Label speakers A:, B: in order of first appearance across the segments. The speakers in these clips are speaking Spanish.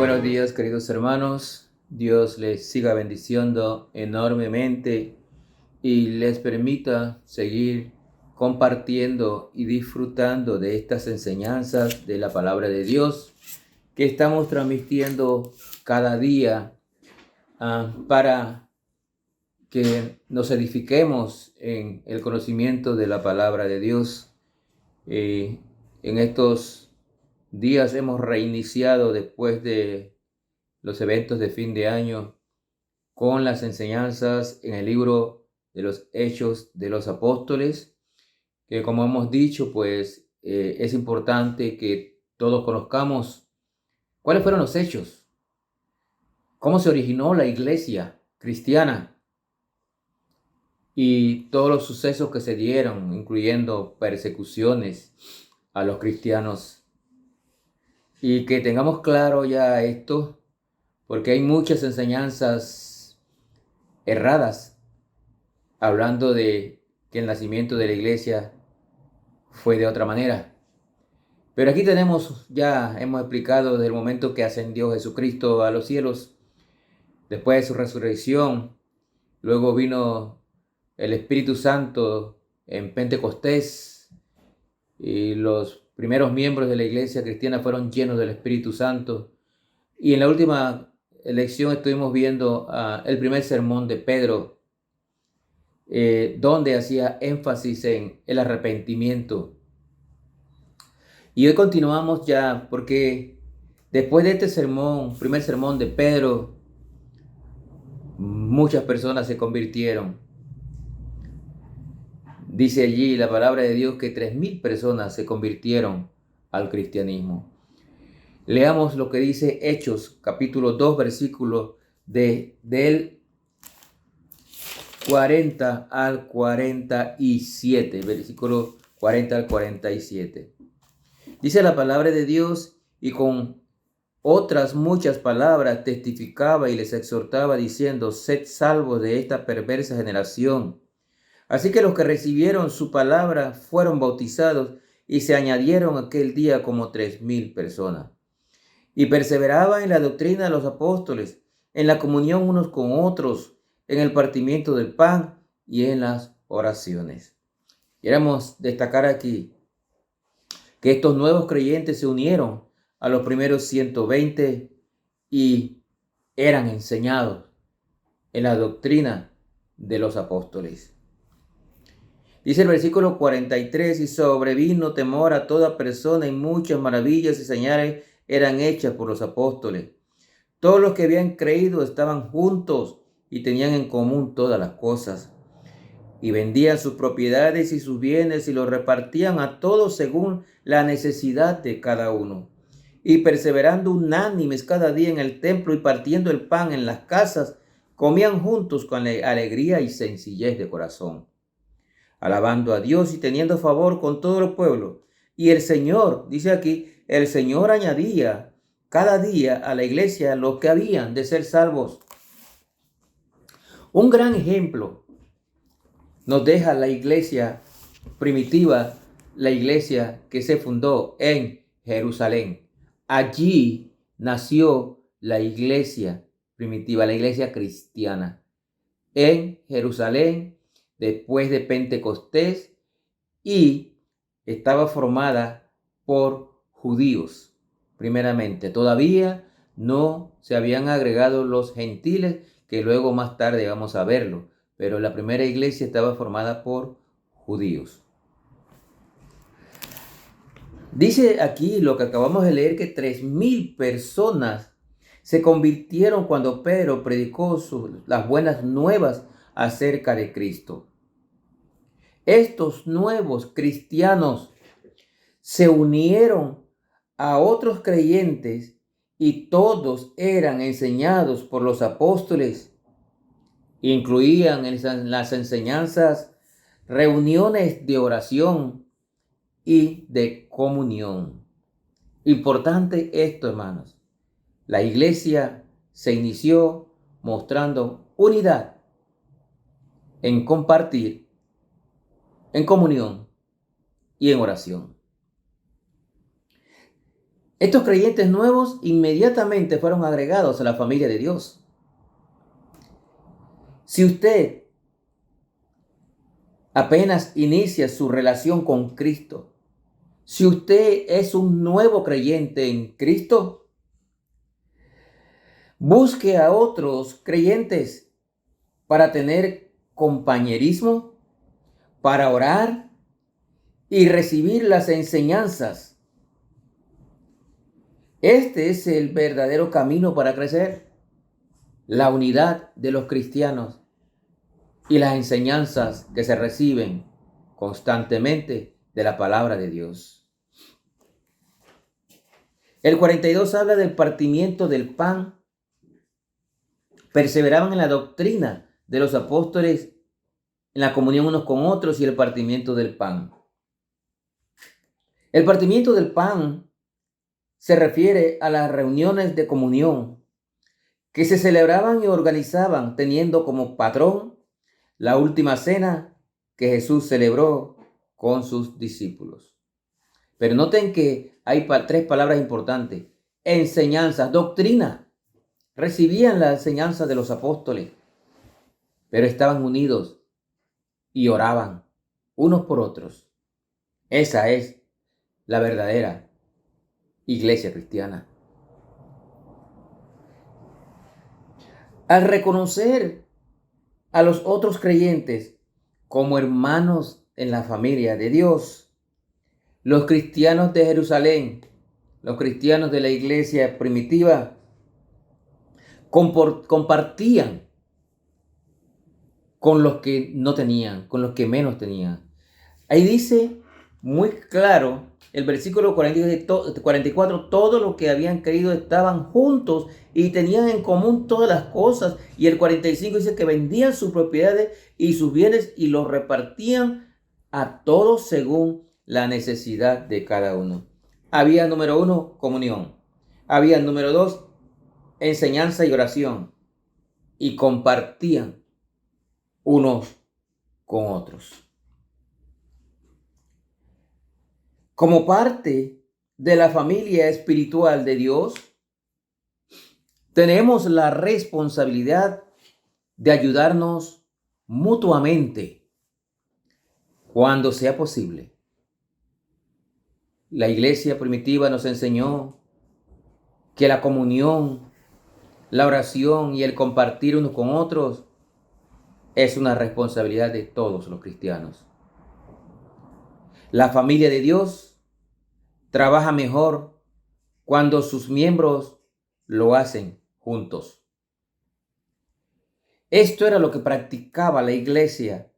A: Buenos días, queridos hermanos. Dios les siga bendiciendo enormemente y les permita seguir compartiendo y disfrutando de estas enseñanzas de la palabra de Dios que estamos transmitiendo cada día para que nos edifiquemos en el conocimiento de la palabra de Dios. En estos días hemos reiniciado después de los eventos de fin de año con las enseñanzas en el libro de los Hechos de los Apóstoles, que como hemos dicho, pues es importante que todos conozcamos cuáles fueron los hechos, cómo se originó la iglesia cristiana y todos los sucesos que se dieron, incluyendo persecuciones a los cristianos. Y que tengamos claro ya esto, porque hay muchas enseñanzas erradas hablando de que el nacimiento de la iglesia fue de otra manera. Pero aquí hemos explicado desde el momento que ascendió Jesucristo a los cielos, después de su resurrección, luego vino el Espíritu Santo en Pentecostés y los primeros miembros de la iglesia cristiana fueron llenos del Espíritu Santo. Y en la última lección estuvimos viendo el primer sermón de Pedro, donde hacía énfasis en el arrepentimiento. Y hoy continuamos ya, porque después de este sermón, primer sermón de Pedro, muchas personas se convirtieron. Dice allí la palabra de Dios que 3,000 personas se convirtieron al cristianismo. Leamos lo que dice Hechos, capítulo 2, versículo del 40 al 47, versículo 40 al 47. Dice la palabra de Dios: y con otras muchas palabras testificaba y les exhortaba diciendo: sed salvos de esta perversa generación. Así que los que recibieron su palabra fueron bautizados y se añadieron aquel día como 3,000 personas. Y perseveraba en la doctrina de los apóstoles, en la comunión unos con otros, en el partimiento del pan y en las oraciones. Queremos destacar aquí que estos nuevos creyentes se unieron a los primeros 120 y eran enseñados en la doctrina de los apóstoles. Dice el versículo 43: y sobrevino temor a toda persona y muchas maravillas y señales eran hechas por los apóstoles. Todos los que habían creído estaban juntos y tenían en común todas las cosas. Y vendían sus propiedades y sus bienes y los repartían a todos según la necesidad de cada uno. Y perseverando unánimes cada día en el templo y partiendo el pan en las casas, comían juntos con alegría y sencillez de corazón, alabando a Dios y teniendo favor con todo el pueblo. Y el Señor, dice aquí, el Señor añadía cada día a la iglesia los que habían de ser salvos. Un gran ejemplo nos deja la iglesia primitiva, la iglesia que se fundó en Jerusalén. Allí nació la iglesia primitiva, la iglesia cristiana. En Jerusalén, después de Pentecostés, y estaba formada por judíos, primeramente. Todavía no se habían agregado los gentiles, que luego más tarde vamos a verlo, pero la primera iglesia estaba formada por judíos. Dice aquí lo que acabamos de leer, que 3,000 personas se convirtieron cuando Pedro predicó las buenas nuevas acerca de Cristo. Estos nuevos cristianos se unieron a otros creyentes y todos eran enseñados por los apóstoles. Incluían en las enseñanzas reuniones de oración y de comunión. Importante esto, hermanos. La iglesia se inició mostrando unidad en compartir, en comunión y en oración. Estos creyentes nuevos inmediatamente fueron agregados a la familia de Dios. Si usted apenas inicia su relación con Cristo, si usted es un nuevo creyente en Cristo, busque a otros creyentes para tener compañerismo, para orar y recibir las enseñanzas. Este es el verdadero camino para crecer, la unidad de los cristianos y las enseñanzas que se reciben constantemente de la palabra de Dios. El 42 habla del partimiento del pan. Perseveraban en la doctrina de los apóstoles, en la comunión unos con otros y el partimiento del pan. El partimiento del pan se refiere a las reuniones de comunión que se celebraban y organizaban teniendo como patrón la última cena que Jesús celebró con sus discípulos. Pero noten que hay tres palabras importantes: enseñanza, doctrina. Recibían la enseñanza de los apóstoles, pero estaban unidos y oraban unos por otros. Esa es la verdadera iglesia cristiana. Al reconocer a los otros creyentes como hermanos en la familia de Dios, los cristianos de Jerusalén, los cristianos de la iglesia primitiva, compartían con los que no tenían, con los que menos tenían. Ahí dice muy claro el versículo 44, todos los que habían creído estaban juntos y tenían en común todas las cosas. Y el 45 dice que vendían sus propiedades y sus bienes y los repartían a todos según la necesidad de cada uno. Había, número 1, comunión. Había, número 2, enseñanza y oración. Y compartían unos con otros. Como parte de la familia espiritual de Dios, tenemos la responsabilidad de ayudarnos mutuamente cuando sea posible. La iglesia primitiva nos enseñó que la comunión, la oración y el compartir unos con otros es una responsabilidad de todos los cristianos. La familia de Dios trabaja mejor cuando sus miembros lo hacen juntos. Esto era lo que practicaba la iglesia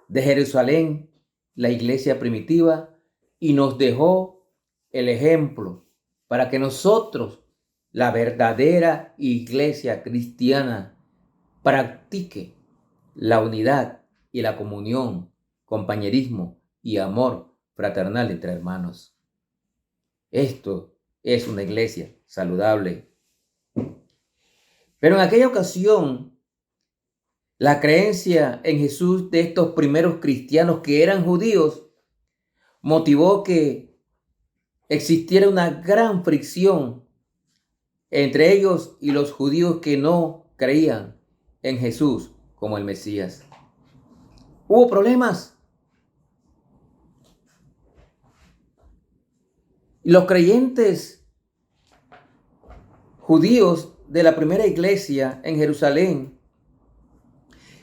A: de Jerusalén, la iglesia primitiva, y nos dejó el ejemplo para que nosotros, la verdadera iglesia cristiana, practique la unidad y la comunión, compañerismo y amor fraternal entre hermanos. Esto es una iglesia saludable. Pero en aquella ocasión, la creencia en Jesús de estos primeros cristianos que eran judíos motivó que existiera una gran fricción entre ellos y los judíos que no creían en Jesús como el Mesías. Hubo problemas. Los creyentes judíos de la primera iglesia en Jerusalén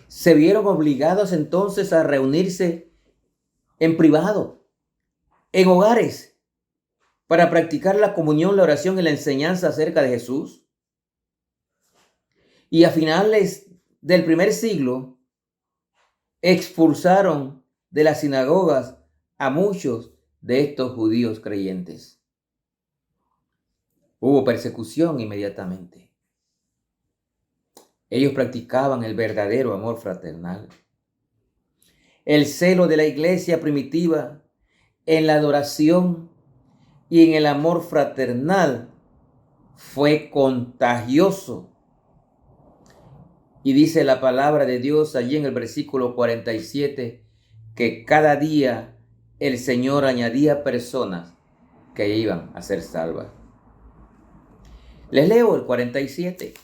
A: se vieron obligados entonces a reunirse en privado, en hogares, para practicar la comunión, la oración y la enseñanza acerca de Jesús. Y a finales del primer siglo, expulsaron de las sinagogas a muchos de estos judíos creyentes. Hubo persecución inmediatamente. Ellos practicaban el verdadero amor fraternal. El celo de la iglesia primitiva en la adoración y en el amor fraternal fue contagioso. Y dice la palabra de Dios allí en el versículo 47 que cada día el Señor añadía personas que iban a ser salvas. Les leo el 47.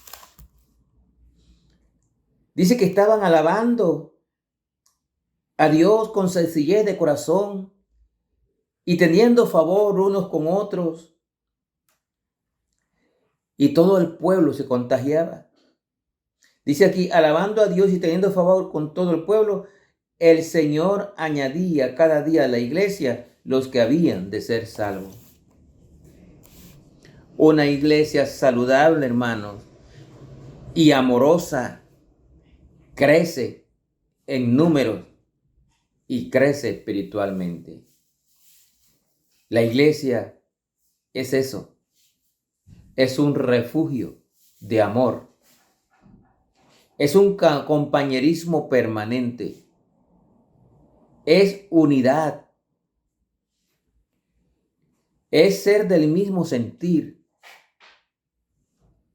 A: Dice que estaban alabando a Dios con sencillez de corazón y teniendo favor unos con otros. Y todo el pueblo se contagiaba. Dice aquí, alabando a Dios y teniendo favor con todo el pueblo, el Señor añadía cada día a la iglesia los que habían de ser salvos. Una iglesia saludable, hermanos, y amorosa, crece en números y crece espiritualmente. La iglesia es eso, es un refugio de amor, es un compañerismo permanente, es unidad, es ser del mismo sentir.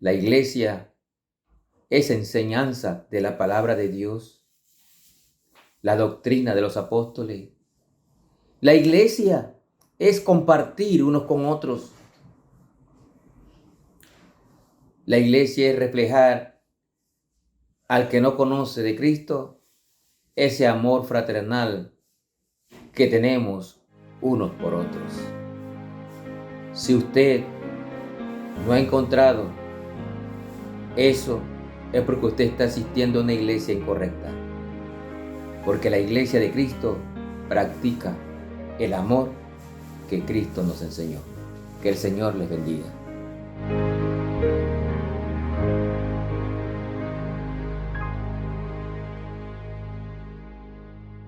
A: La iglesia es enseñanza de la palabra de Dios, la doctrina de los apóstoles. La iglesia es compartir unos con otros. La iglesia es reflejar al que no conoce de Cristo ese amor fraternal que tenemos unos por otros. Si usted no ha encontrado eso, es porque usted está asistiendo a una iglesia incorrecta. Porque la iglesia de Cristo practica el amor que Cristo nos enseñó. Que el Señor les bendiga.